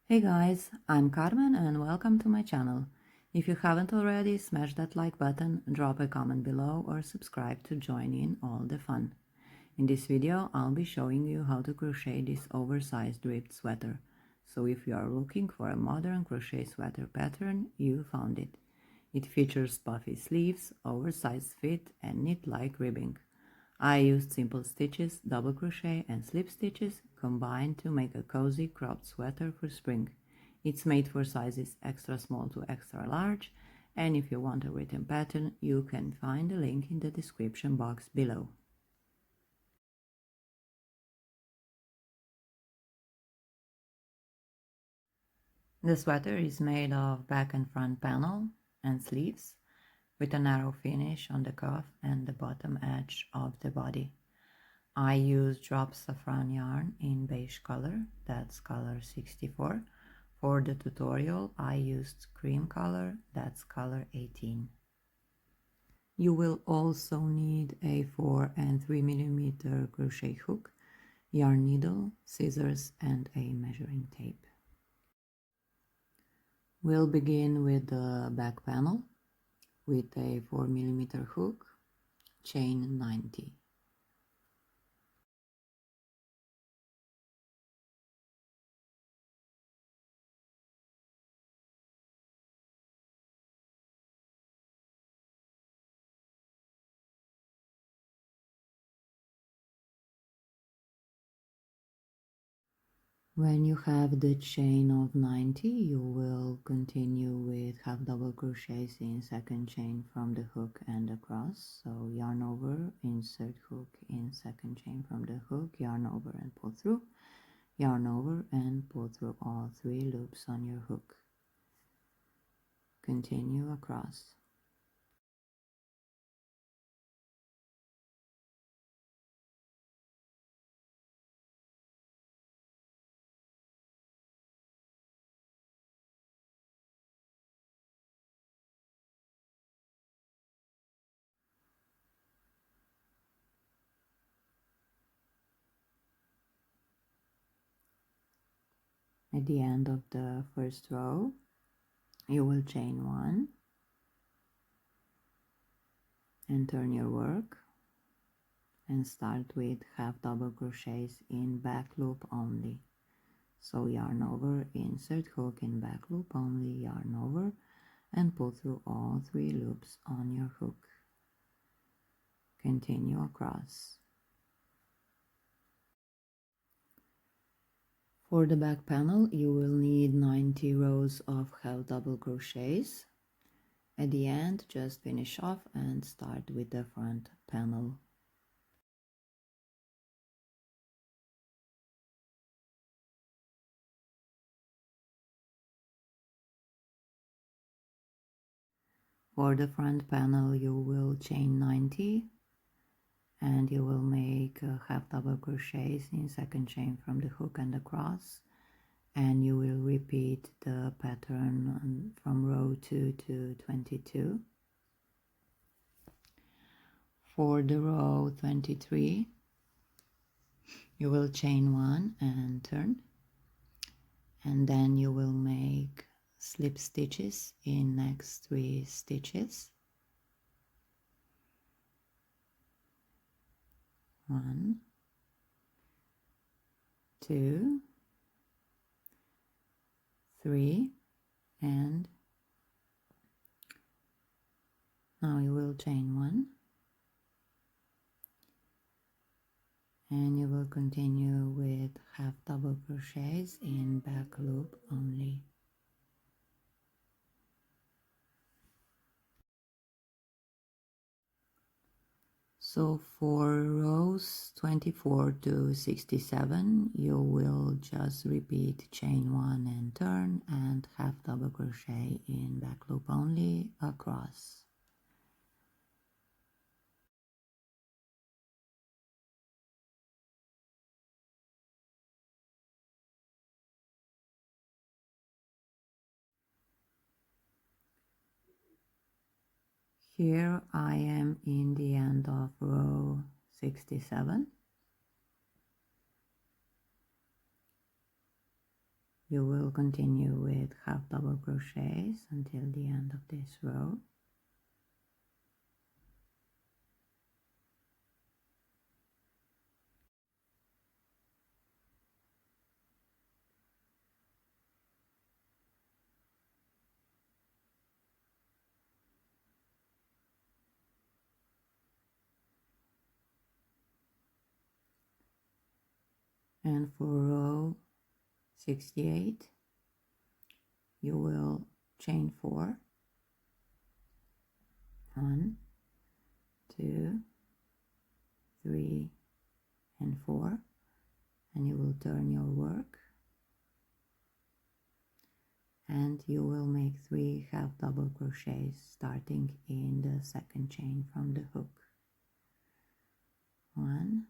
Hey guys, I'm Carmen and welcome to my channel. If you haven't already, smash that like button, drop a comment below or subscribe to join in all the fun. In this video, I'll be showing you how to crochet this oversized ribbed sweater. So if you are looking for a modern crochet sweater pattern, you found it. It features puffy sleeves, oversized fit and knit-like ribbing. I used simple stitches, double crochet and slip stitches combined to make a cozy cropped sweater for spring. It's made for sizes extra small to extra large, and if you want a written pattern, you can find the link in the description box below. The sweater is made of back and front panel and sleeves, with a narrow finish on the cuff and the bottom edge of the body. I use drop saffron yarn in beige color, that's color 64. For the tutorial, I used cream color, that's color 18. You will also need a 4 and 3 mm crochet hook, yarn needle, scissors, and a measuring tape. We'll begin with the back panel with a 4 mm hook, chain 90. When you have the chain of 90, you will continue with half double crochets in second chain from the hook and across. So yarn over, insert hook in second chain from the hook, yarn over and pull through, yarn over and pull through all 3 loops on your hook. Continue across. At the end of the first row, you will chain 1 and turn your work and start with half double crochets in back loop only. So yarn over, insert hook in back loop only, yarn over and pull through all 3 loops on your hook. Continue across. For the back panel, you will need 90 rows of half double crochets. At the end, just finish off and start with the front panel. For the front panel, you will chain 90 and you will make half double crochets in second chain from the hook and across, and you will repeat the pattern from row 2 to 22. For the row 23, you will chain 1 and turn, and then you will make slip stitches in next 3 stitches. 1, 2, 3, and now you will chain 1 and you will continue with half double crochets in back loop only. So for rows 24 to 67, you will just repeat chain 1 and turn and half double crochet in back loop only across. Here I am in the end of row 67. You will continue with half double crochets until the end of this row. And for row 68, you will chain 4, 1, 2, 3, and 4, and you will turn your work, and you will make 3 half double crochets starting in the second chain from the hook. 1,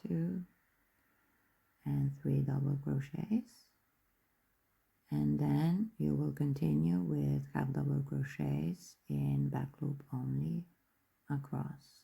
2, and 3 double crochets, and then you will continue with half double crochets in back loop only across.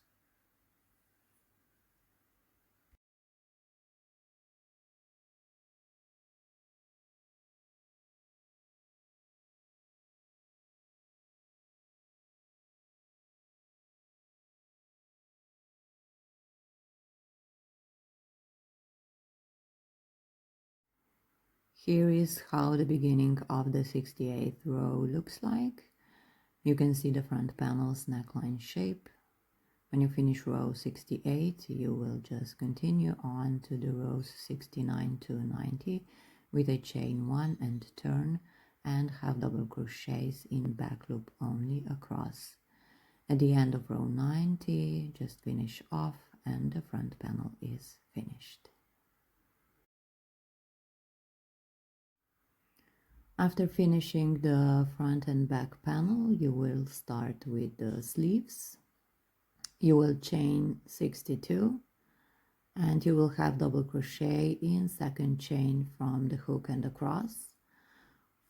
Here is how the beginning of the 68th row looks like. You can see the front panel's neckline shape. When you finish row 68, you will just continue on to the rows 69 to 90 with a chain 1 and turn and half double crochets in back loop only across. At the end of row 90, just finish off and the front panel is finished. After finishing the front and back panel, you will start with the sleeves. You will chain 62 and you will have double crochet in second chain from the hook and across.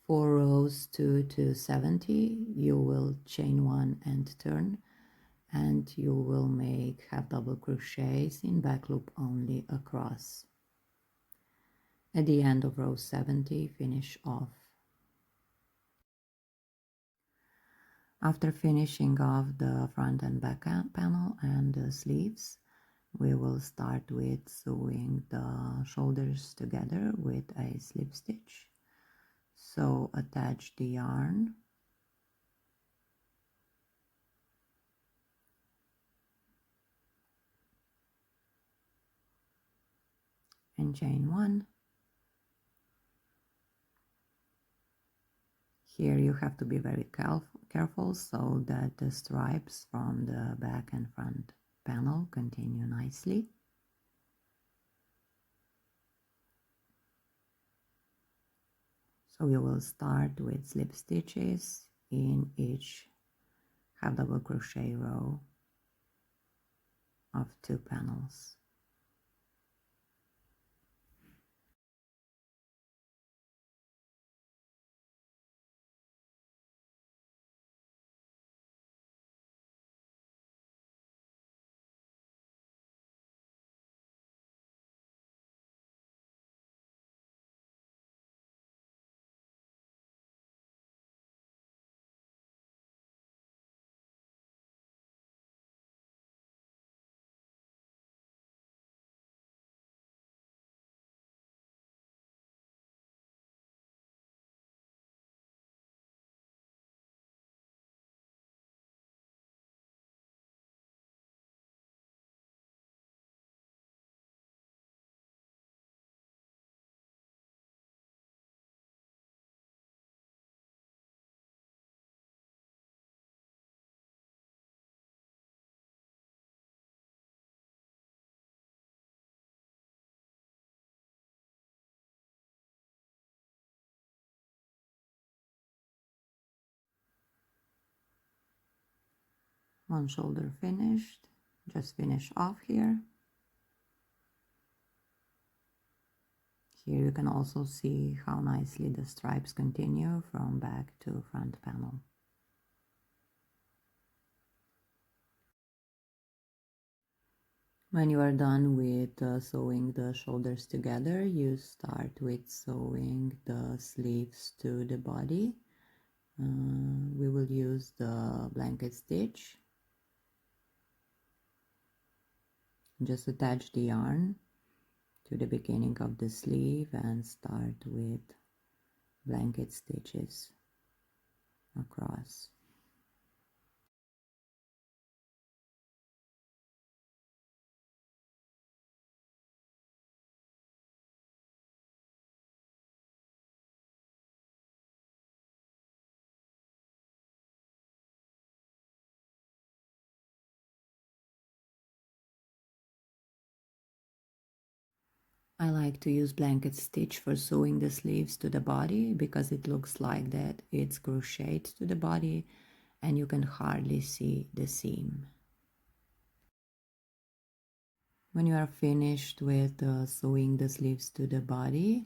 For rows 2 to 70, you will chain 1 and turn, and you will make half double crochets in back loop only across. At the end of row 70, finish off. After finishing off the front and back panel and the sleeves, we will start with sewing the shoulders together with a slip stitch. So attach the yarn and chain 1. Here you have to be very careful so that the stripes from the back and front panel continue nicely. So you will start with slip stitches in each half double crochet row of 2 panels. One shoulder finished, just finish off here. Here you can also see how nicely the stripes continue from back to front panel. When you are done with sewing the shoulders together, you start with sewing the sleeves to the body. We will use the blanket stitch. Just attach the yarn to the beginning of the sleeve and start with blanket stitches across. I like to use blanket stitch for sewing the sleeves to the body because it looks like that it's crocheted to the body and you can hardly see the seam. When you are finished with sewing the sleeves to the body,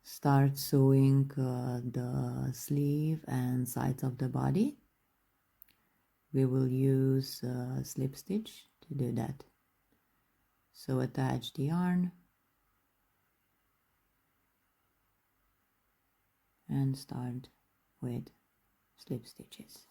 start sewing the sleeve and sides of the body. We will use slip stitch to do that. So attach the yarn and start with slip stitches.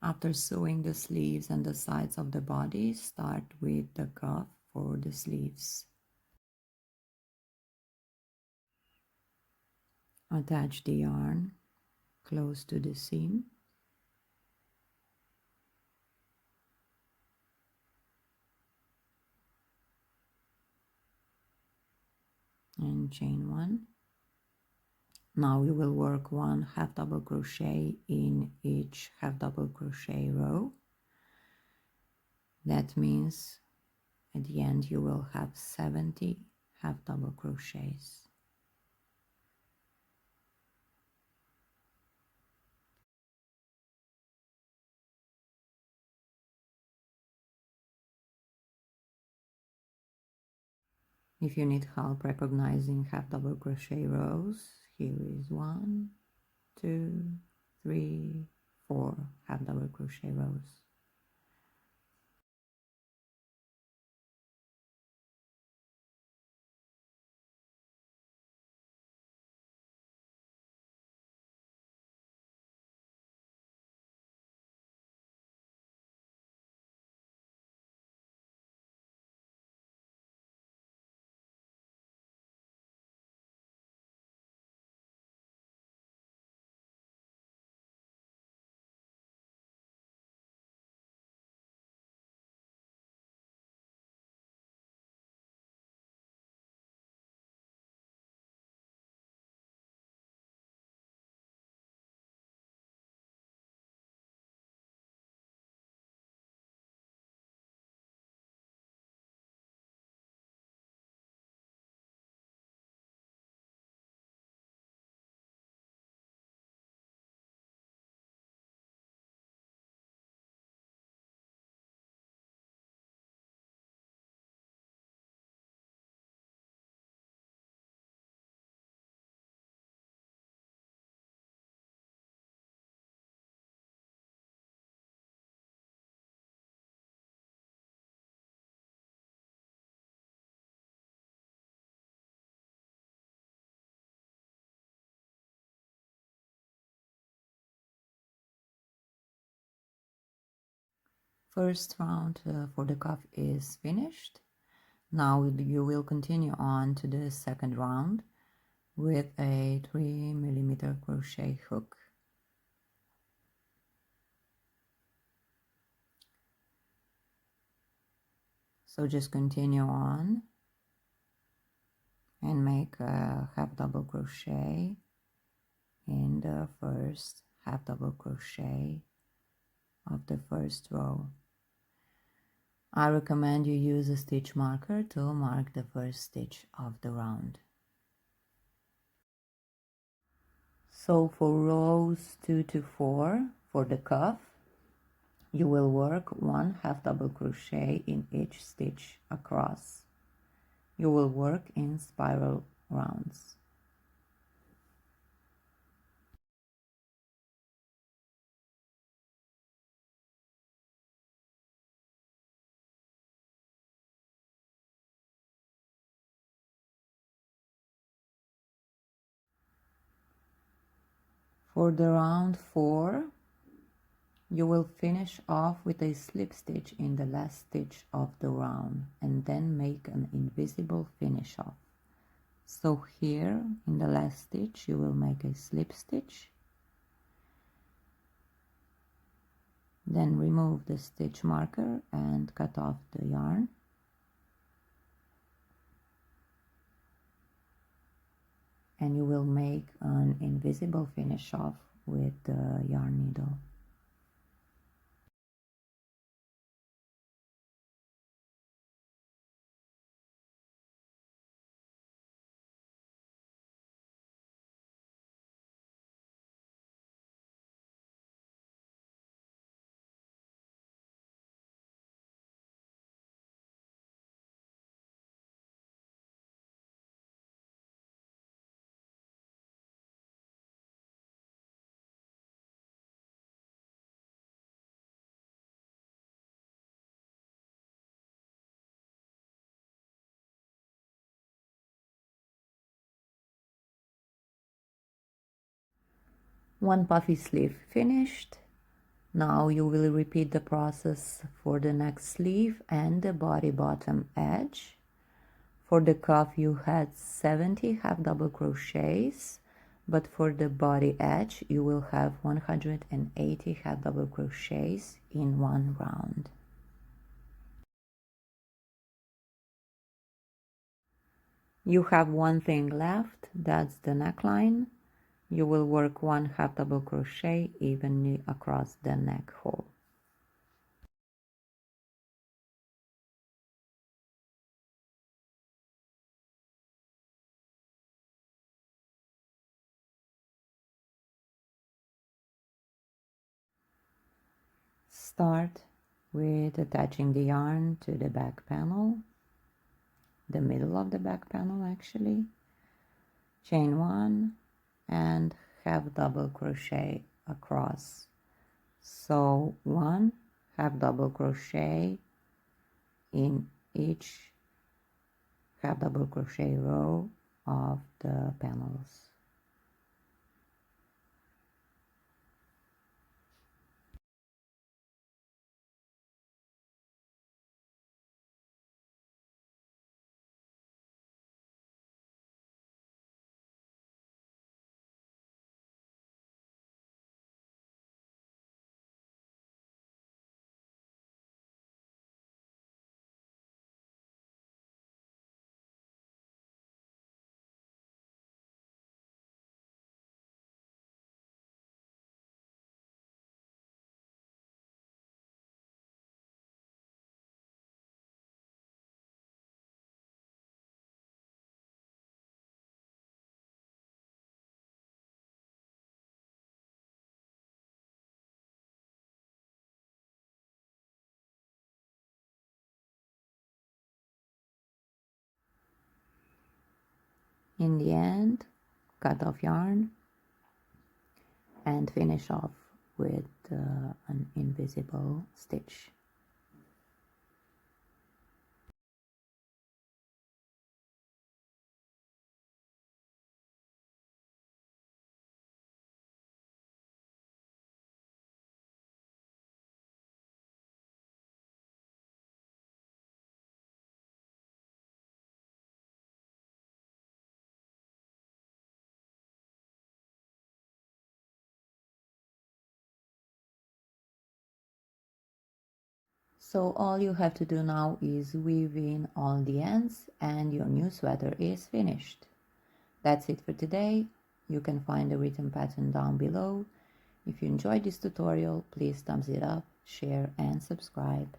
After sewing the sleeves and the sides of the body, start with the cuff for the sleeves. Attach the yarn close to the seam and chain one. Now we will work one half double crochet in each half double crochet row. That means at the end you will have 70 half double crochets. If you need help recognizing half double crochet rows, here is 1, 2, 3, 4 half double crochet rows. First round for the cuff is finished. Now you will continue on to the second round with a 3mm crochet hook. So just continue on and make a half double crochet in the first half double crochet of the first row. I recommend you use a stitch marker to mark the first stitch of the round. So for rows 2 to 4 for the cuff, you will work 1 half double crochet in each stitch across. You will work in spiral rounds. For the round 4, you will finish off with a slip stitch in the last stitch of the round and then make an invisible finish off. So here in the last stitch you will make a slip stitch, then remove the stitch marker and cut off the yarn. And you will make an invisible finish off with the yarn needle. One puffy sleeve finished. Now you will repeat the process for the next sleeve and the body bottom edge. For the cuff you had 70 half double crochets, but for the body edge you will have 180 half double crochets in one round. You have one thing left, that's the neckline. You will work 1 half double crochet evenly across the neck hole. Start with attaching the yarn to the back panel, the middle of the back panel actually. Chain 1 and half double crochet across. So 1 half double crochet in each half double crochet row of the panels. In the end, cut off yarn and finish off with an invisible stitch. So all you have to do now is weave in all the ends and your new sweater is finished. That's it for today. You can find the written pattern down below. If you enjoyed this tutorial, please thumbs it up, share and subscribe.